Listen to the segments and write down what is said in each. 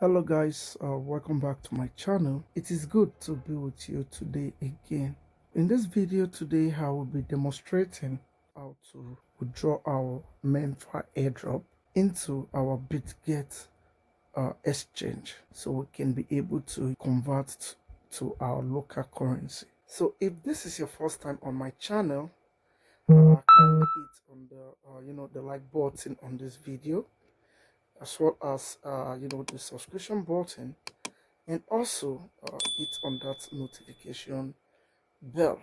Hello guys, welcome back to my channel. It is good to be with you today again. In this video today I will be demonstrating how to withdraw our MemeFi airdrop into our Bitget exchange so we can be able to convert to our local currency. So if this is your first time on my channel, kindly hit on the the like button on this video, as well as the subscription button, and also hit on that notification bell.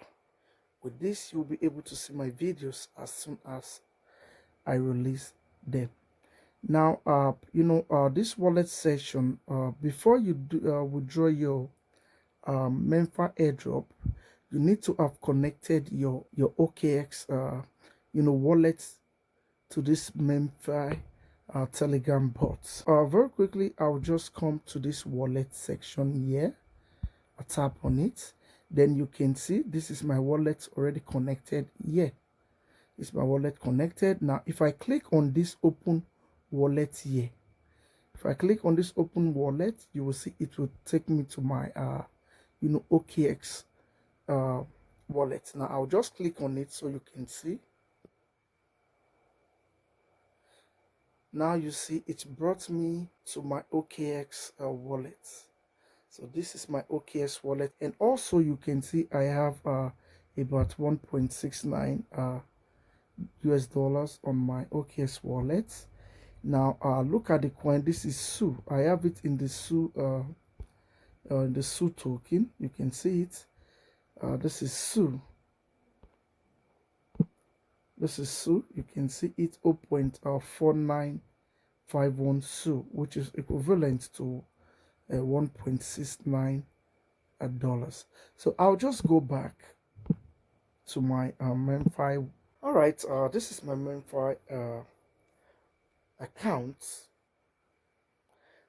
With this you'll be able to see my videos as soon as I release them. Now this wallet section, before you withdraw your MemeFi airdrop, you need to have connected your OKX wallet to this MemeFi Telegram bot. Very quickly, I'll just come to this wallet section here. I tap on it. Then you can see this is my wallet already connected here. It's my wallet connected. Now, if I click on this open wallet here, if I click on this open wallet, you will see it will take me to my OKX wallet. Now, I'll just click on it so you can see. Now you see it brought me to my OKX wallet. So this is my OKX wallet, and also you can see I have about 1.69 US dollars on my OKX wallet. Now look at the coin. This is SU. I have it in the SU token. You can see it. This is SU. This is SU. You can see it 0.4951 SU, which is equivalent to 1.69 dollars. So I'll just go back to my MemeFi. All right, this is my MemeFi account.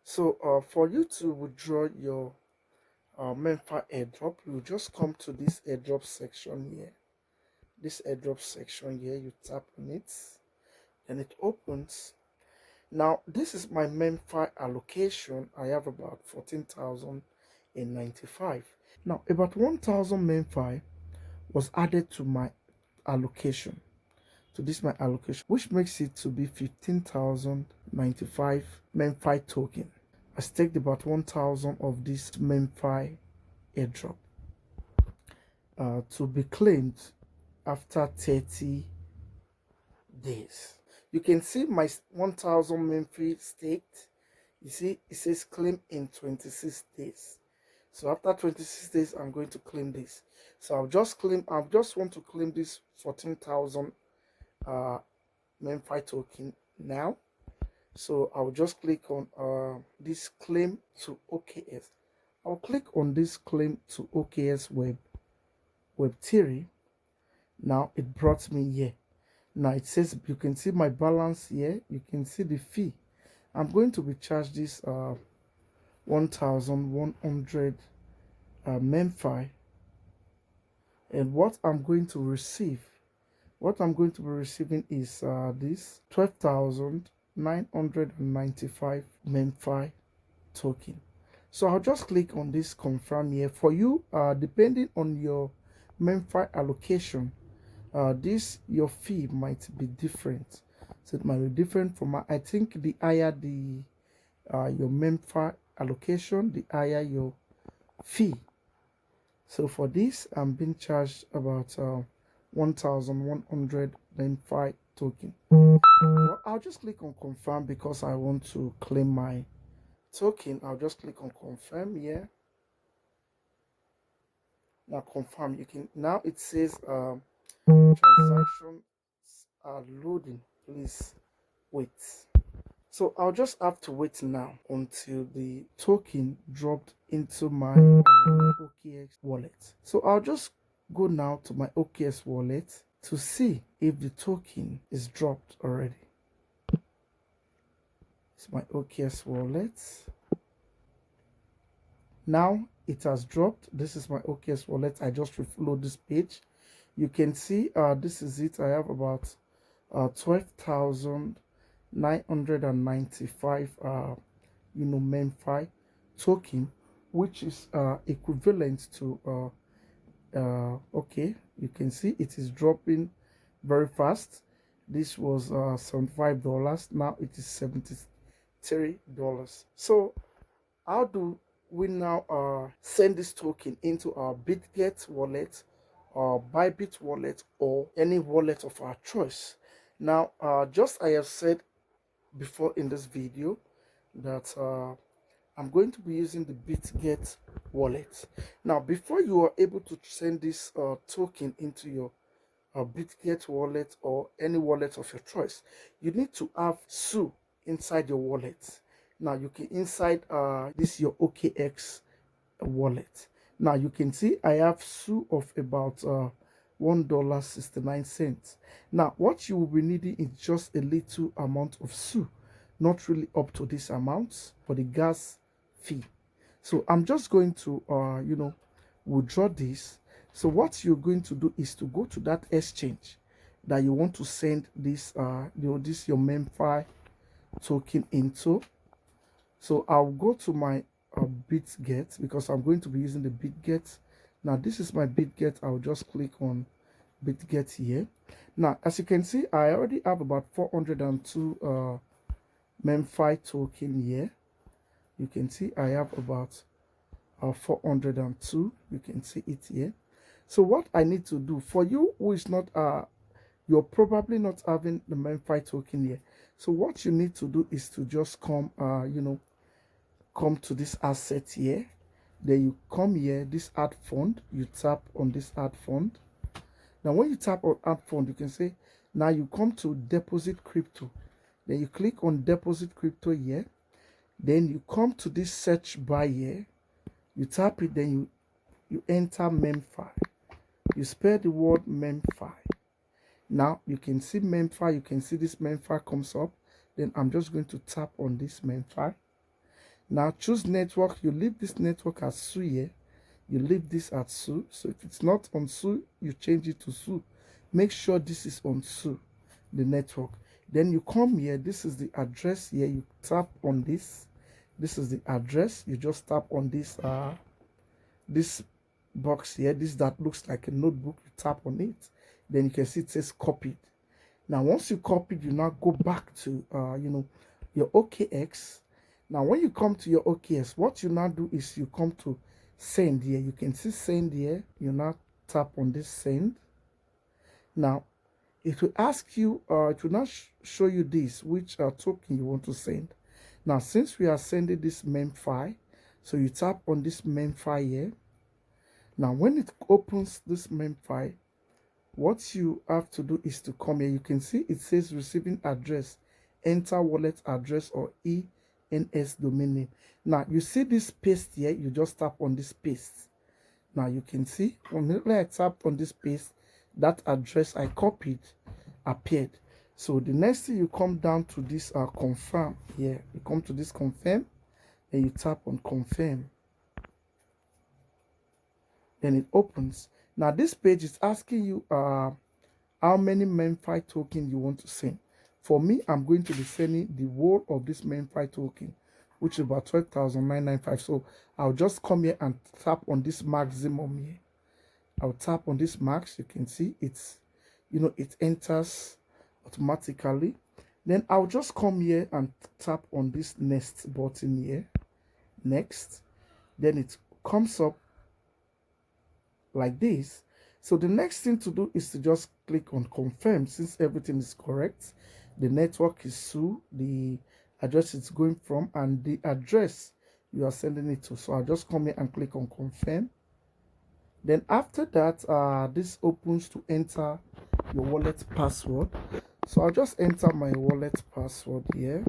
So for you to withdraw your MemeFi airdrop, you just come to this airdrop section here. This airdrop section here, you tap on it and it opens. Now this is my MemeFi allocation. I have about 14,095. Now about 1,000 MemeFi was added to my allocation. So this is my allocation, which makes it to be 15,095 MemeFi token. I staked about 1,000 of this MemeFi airdrop to be claimed after 30 days. You can see my 1,000 MemeFi staked. You see it says claim in 26 days. So after 26 days I'm going to claim this. So I just want to claim this 14,000 MemeFi token now. So I'll just click on this claim to OKS. I'll click on this claim to OKS web theory. Now it brought me here. Now it says you can see my balance here. You can see the fee. I'm going to be charged this 1,100 MemeFi, and what I'm going to receive. What I'm going to be receiving is this 12,995 MemeFi token. So I'll just click on this confirm here. For you, depending on your MemeFi allocation, your fee might be different. So it might be different from I think the higher the your MemeFi allocation, the higher your fee. So for this, I'm being charged about 1,100 MemeFi token. Well, I'll just click on confirm because I want to claim my token. I'll just click on confirm here. Now confirm. You can now it says transactions are loading. Please wait. So I'll just have to wait now until the token dropped into my OKX wallet. So I'll just go now to my OKX wallet to see if the token is dropped already. It's my OKX wallet. Now it has dropped. This is my OKX wallet. I just reload this page. You can see this is it. I have about 12,995 MemeFi token, which is equivalent to okay, you can see it is dropping very fast. This was $75, now it is $73. So how do we now send this token into our Bitget wallet or Bybit wallet or any wallet of our choice? Now just I have said before in this video that I'm going to be using the Bitget wallet. Now, before you are able to send this token into your Bitget wallet or any wallet of your choice, you need to have SU inside your wallet. Now, you can inside this your OKX wallet. Now, you can see I have SU of about $1.69. Now, what you will be needing is just a little amount of SU, not really up to this amount for the gas fee. So I'm just going to withdraw this. So what you're going to do is to go to that exchange that you want to send this this your MemeFi token into. So I'll go to my Bitget because I'm going to be using the Bitget. Now this is my Bitget. I'll just click on Bitget here. Now as you can see, I already have about 402 MemeFi token here. You can see I have about 402. You can see it here. So what I need to do for you who is not you're probably not having the MemeFi token here. So what you need to do is to just come come to this asset here. Then you come here, this add fund, you tap on this add fund. Now when you tap on add fund, you can say now you come to deposit crypto. Then you click on deposit crypto here. Then you come to this search bar here, you tap it, then you enter MemeFi. You spell the word MemeFi. Now you can see MemeFi, you can see this MemeFi comes up. Then I'm just going to tap on this MemeFi. Now choose network, you leave this network as SU here. You leave this at SU. So if it's not on SU, you change it to SU. Make sure this is on SU, the network. Then you come here, this is the address here, you tap on this. This is the address, you just tap on this this box here, this that looks like a notebook, you tap on it. Then you can see it says copied. Now once you copied, you now go back to your OKX. Now when you come to your OKX, what you now do is you come to send here. You can see send here, you now tap on this send. Now it will ask you, it will not show you this, which token you want to send. Now, since we are sending this MemeFi, so you tap on this MemeFi here. Now, when it opens this MemeFi, what you have to do is to come here. You can see it says receiving address, enter wallet address or ENS domain name. Now, you see this paste here, you just tap on this paste. Now, you can see when I tap on this paste, that address I copied appeared. So the next thing, you come down to this confirm here. You come to this confirm and you tap on confirm. Then it opens. Now this page is asking you how many MemeFi token you want to send. For me, I'm going to be sending the whole of this MemeFi token, which is about 12,995. So I'll just come here and tap on this maximum here. I'll tap on this max. You can see it's, it enters automatically. Then I'll just come here and tap on this next button here. Next. Then it comes up like this. So the next thing to do is to just click on confirm. Since everything is correct, the network is SU, the address it's going from, and the address you are sending it to. So I'll just come here and click on confirm. Then after that, this opens to enter your wallet password. So I'll just enter my wallet password here.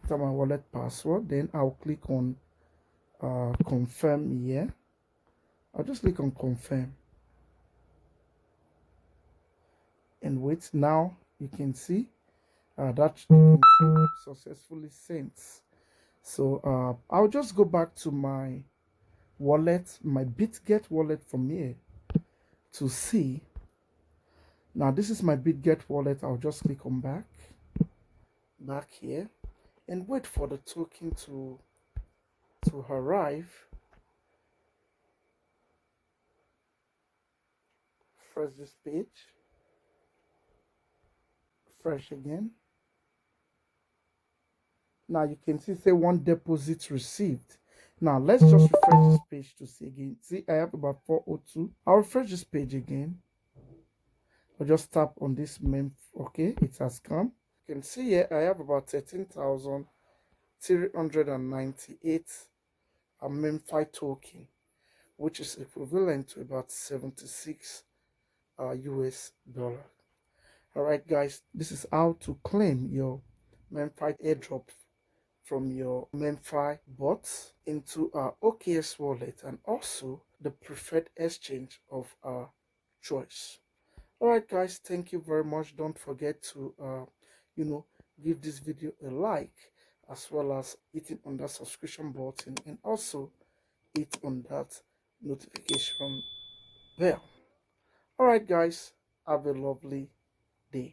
Enter my wallet password. Then I'll click on confirm here. I'll just click on confirm. And wait, now you can see that you can see successfully sent. So I'll just go back to my wallet, my Bitget wallet from here to see. Now this is my Bitget wallet. I'll just click on back. back here and wait for the token to arrive. Refresh this page, refresh again. Now you can see say one deposit received. Now let's just refresh this page to see again. See, I have about 402. I'll refresh this page again. I'll just tap on this meme. Okay, it has come. You can see here I have about 13,398 MemeFi token, which is equivalent to about 76 US dollar. All right, guys, this is how to claim your MemeFi airdrop from your MemeFi bots into our OKS wallet and also the preferred exchange of our choice. All right, guys, thank you very much. Don't forget to give this video a like, as well as hitting on that subscription button, and also hit on that notification bell. All right, guys, have a lovely day.